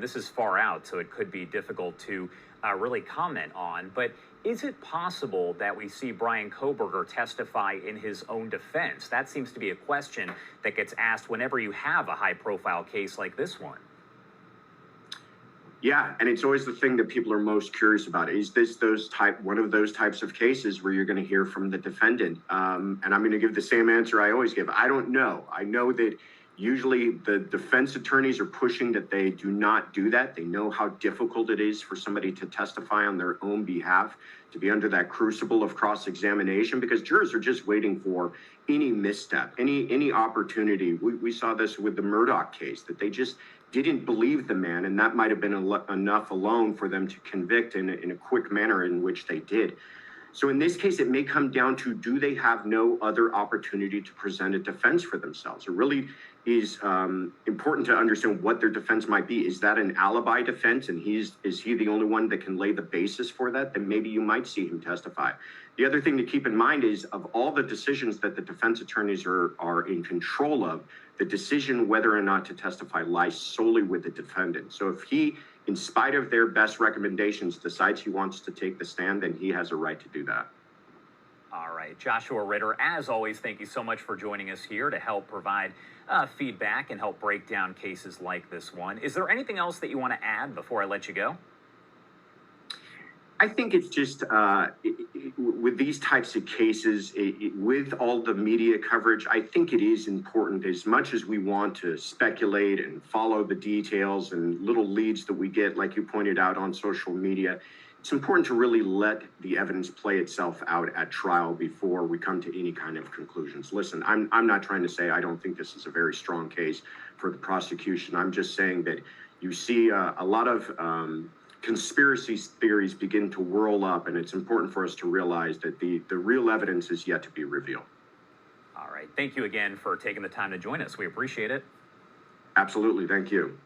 This is far out, so it could be difficult to really comment on. But is it possible that we see Bryan Kohberger testify in his own defense? That seems to be a question that gets asked whenever you have a high-profile case like this one. Yeah, and it's always the thing that people are most curious about. Is this one of those types of cases where you're going to hear from the defendant? And I'm going to give the same answer I always give. I don't know. I know that usually the defense attorneys are pushing that they do not do that. They know how difficult it is for somebody to testify on their own behalf, to be under that crucible of cross-examination, because jurors are just waiting for any misstep, any opportunity. We saw this with the Murdoch case, that they just didn't believe the man, and that might have been enough alone for them to convict in a quick manner in which they did. So in this case, it may come down to, do they have no other opportunity to present a defense for themselves? It really is important to understand what their defense might be. Is that an alibi defense, and is he the only one that can lay the basis for that? Then maybe you might see him testify. The other thing to keep in mind is, of all the decisions that the defense attorneys are in control of, the decision whether or not to testify lies solely with the defendant. So if he, in spite of their best recommendations, decides he wants to take the stand, then he has a right to do that. All right, Joshua Ritter, as always, thank you so much for joining us here to help provide feedback and help break down cases like this one. Is there anything else that you want to add before I let you go? I think it's just with these types of cases, with all the media coverage, I think it is important, as much as we want to speculate and follow the details and little leads that we get, like you pointed out, on social media. It's important to really let the evidence play itself out at trial before we come to any kind of conclusions. Listen, I'm not trying to say I don't think this is a very strong case for the prosecution. I'm just saying that you see a lot of conspiracy theories begin to whirl up, and it's important for us to realize that the real evidence is yet to be revealed. All right. Thank you again for taking the time to join us. We appreciate it. Absolutely. Thank you.